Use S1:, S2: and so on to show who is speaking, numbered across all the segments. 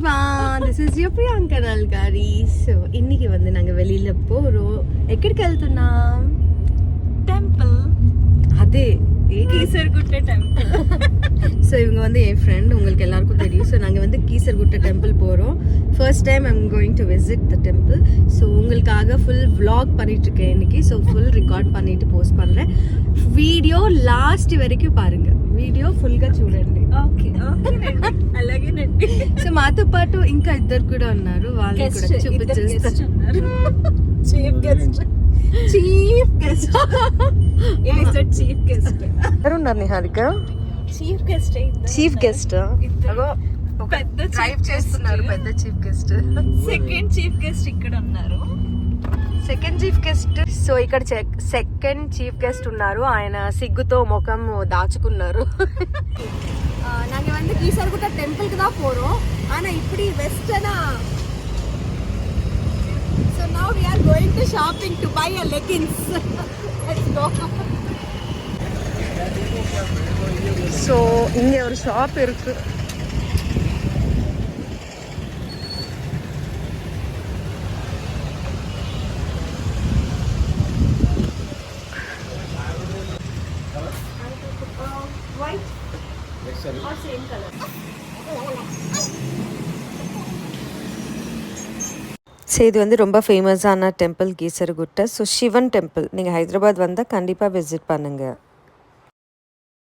S1: everyone, this is your Priyanka Nalgari. So, இன்னைக்கு வந்து நாங்க வெளியில போறோம். எక్కడికి వెళ్తున్నాం?
S2: டெம்பிள்.
S1: அதே
S2: கீசர்குட்டை டெம்பிள்.
S1: ஸோ இவங்க வந்து என் ஃப்ரெண்ட், உங்களுக்கு எல்லாருக்கும் தெரியும். ஸோ நாங்கள் வந்து கீசர்குட்டை டெம்பிள் போகிறோம். First time I'm going to visit the temple. So உங்களுக்காக ஃபுல் விளாக் பண்ணிட்டுருக்கேன் இன்னைக்கு. ஸோ ஃபுல் ரெக்கார்ட் பண்ணிட்டு போஸ்ட் பண்ணுறேன். వీడియో లాస్ట్ వరకు పారుంగా. వీడియో ఫుల్గా చూడండి.
S2: ఓకే అలాగేనండి.
S1: సో మాతో పాటు ఇంకా ఇద్దరు కూడా ఉన్నారు, వాళ్ళు కూడా చూపించేస్తారు.
S2: చీఫ్ గెస్ట్
S1: ఎవరు ఉన్నారు నిహారిక? చీఫ్ గెస్ట్
S2: పెద్ద
S1: డ్రైవ్ చేస్తున్నారు, పెద్ద chief guest.
S2: Second chief guest ఇక్కడ ఉన్నారు.
S1: Second chief guest. సో ఇక్కడ సెకండ్ చీఫ్ గెస్ట్ ఉన్నారు. ఆయన సిగ్గుతో ముఖం దాచుకున్నారు. நாங்க வந்து கீசர்குட்டை டெம்பிளுக்கு தான் போறோம். ஆனா இப்படி வெஸ்டர்னா. So now we are going to shopping to buy a leggings. Let's go. So இங்க ஒரு ஷாப் இருக்கு. Or same color. ஸோ இது வந்து ரொம்ப ஃபேமஸான temple Keesaragutta. So Sivan temple. நீங்கள் ஹைதராபாத் வந்தால் கண்டிப்பாக விசிட் பண்ணுங்கள்.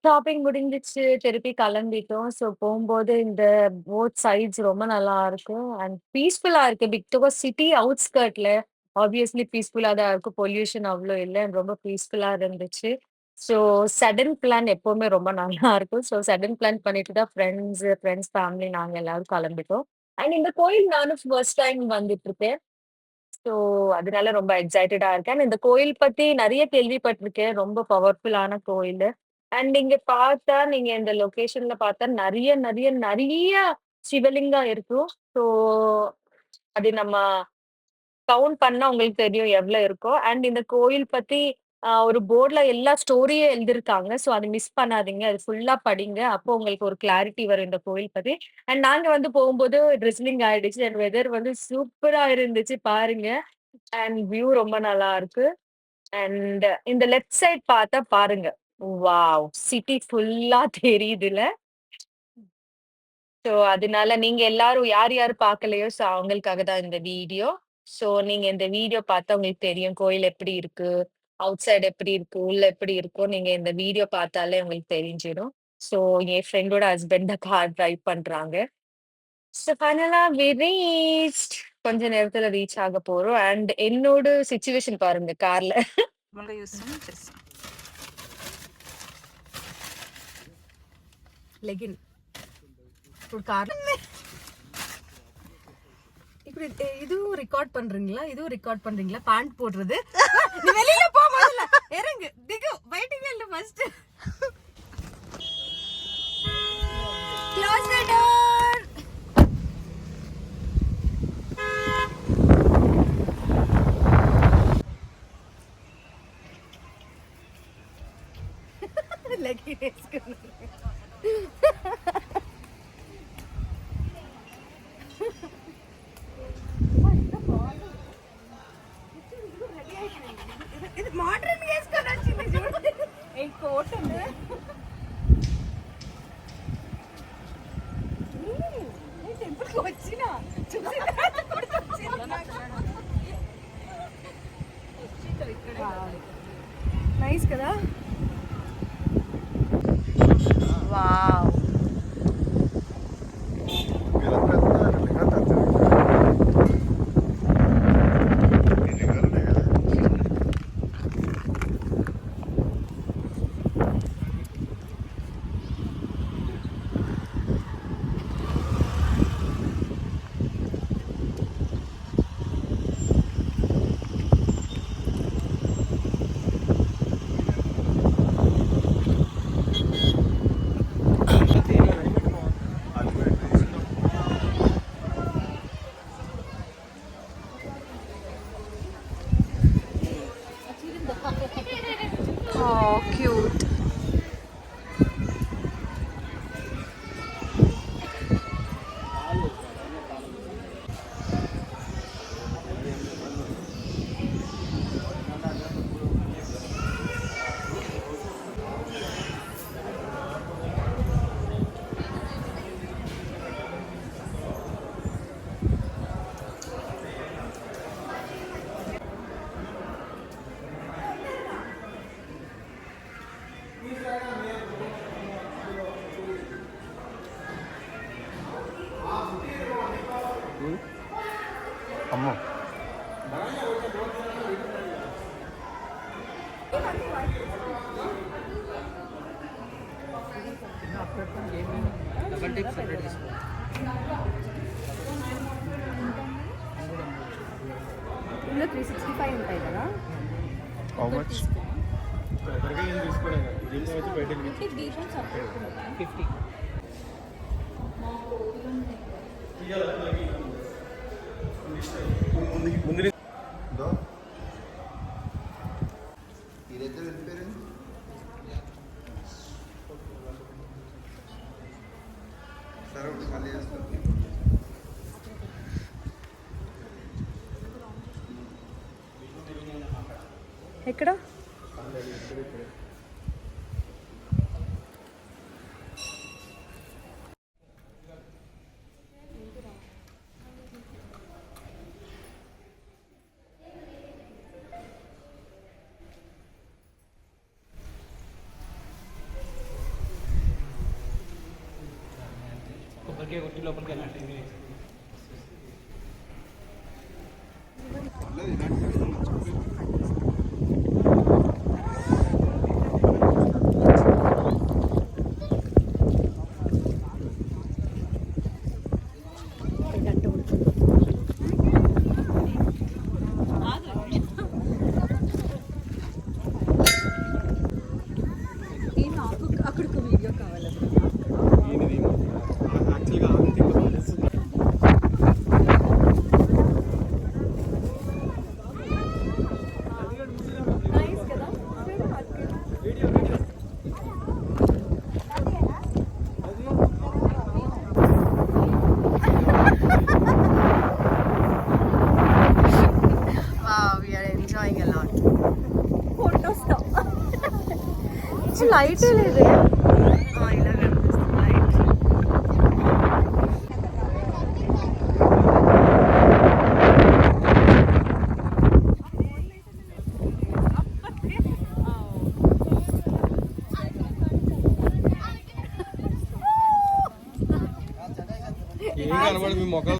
S3: ஷாப்பிங் முடிஞ்சிச்சு, திருப்பி கிளம்பிட்டோம். ஸோ போகும்போது இந்த போத் சைட்ஸ் ரொம்ப நல்லா இருக்கும் அண்ட் பீஸ்ஃபுல்லா இருக்கு. பிகாஸ் சிட்டி அவுட்ஸ்கர்ட்ல ஆப்வியஸ்லி பீஸ்ஃபுல்லா தான் இருக்கும். பொல்யூஷன் அவ்வளோ இல்லை, ரொம்ப பீஸ்ஃபுல்லா இருந்துச்சு. ஸோ சடன் பிளான் எப்பவுமே ரொம்ப நல்லா இருக்கும். ஸோ சடன் பிளான் பண்ணிட்டு தான் ஃப்ரெண்ட்ஸ் ஃபேமிலி நாங்கள் எல்லாரும் கிளம்பிட்டோம். அண்ட் இந்த கோயில் நானும் ஃபர்ஸ்ட் டைம் வந்துட்டு இருக்கேன். ஸோ அதனால ரொம்ப எக்ஸைட்டடா இருக்கேன். And இந்த கோயில் பத்தி நிறைய கேள்விப்பட்டிருக்கேன். ரொம்ப பவர்ஃபுல்லான கோயில். அண்ட் இங்க பார்த்தா, நீங்க இந்த லொகேஷன்ல பார்த்தா நிறைய நிறைய நிறைய சிவலிங்கம் இருக்கும். ஸோ அது நம்ம கவுண்ட் பண்ணா உங்களுக்கு தெரியும் எவ்வளவு இருக்கும். அண்ட் இந்த கோயில் பத்தி ஒரு போர்ட்ல எல்லா ஸ்டோரியும் எழுதியிருக்காங்க. ஸோ அது மிஸ் பண்ணாதீங்க, அது ஃபுல்லா படிங்க. அப்போ உங்களுக்கு ஒரு கிளாரிட்டி வரும் இந்த கோயில் பத்தி. அண்ட் நாங்க வந்து போகும்போது ட்ரிஸ்லிங் ஆயிடுச்சு அண்ட் வெதர் வந்து சூப்பரா இருந்துச்சு பாருங்க. அண்ட் வியூ ரொம்ப நல்லா இருக்கு. அண்ட் இந்த லெஃப்ட் சைட் பார்த்தா பாருங்க, வாவ், சிட்டி ஃபுல்லா தெரியுதுல. ஸோ அதனால நீங்க எல்லாரும் யார் யார் பார்க்கலையோ, ஸோ அவங்களுக்காக தான் இந்த வீடியோ. ஸோ நீங்க இந்த வீடியோ பார்த்தா உங்களுக்கு தெரியும் கோயில் எப்படி இருக்கு, அவுட் சைடு எப்படி இருக்கு, உள்ள எப்படி இருக்கும். நீங்க இந்த வீடியோ பார்த்தாலே உங்களுக்கு தெரிஞ்சிடும். ஸோ என் ஃப்ரெண்டோட ஹஸ்பண்ட் தான் கார் டிரைவ் பண்றாங்க. ஸோ ஃபைனலா வி ரீச்ட். கொஞ்ச நேரத்துல ரீச் ஆக போறோம். அண்ட் என்னோட சிச்சுவேஷன் பாருங்க கார்ல.
S1: లెగిన్ ఇప్పుడు కార్ ఇప్పుడు இதுவும் ரெக்கார்ட் பண்றீங்களா? இதுவும் ரெக்கார்ட் பண்றீங்களா? பேண்ட் போடுறது. நீ வெளியில போ, முதல்ல இறங்கு, திகு, வெயிட்டிங் இல்ல ஃபர்ஸ்ட். Close the door. லெகின் வேஸ்கணும். ఇది మోడర్న్ వేసుకొని వచ్చింది చూడండి. ఈ కోట్ ఉంది. టెంపుల్కి వచ్చిన నైస్ కదా. వావ్.
S4: అమ్మో
S1: ఇందులో 365 ఉంటాయి కదా.
S4: హౌ మచ్
S2: దీపం సపరేట్
S5: 50.
S4: మీరైతే వెళ్ళిపోయారు. సరే ఒకటి ఖాళీ చేస్తాను.
S1: ఎక్కడ
S5: కొబ్బరికాయ కొట్టి లోపలికి వెళ్ళండి.
S1: అక్కడ ఒక వీడియో కావాలి. Wow, we are enjoying a lot.
S2: Photos
S1: light లేదే. ఇలా కనిపిస్తుంది లైట్.
S4: ఏం కనబడి మీ మొక్కలు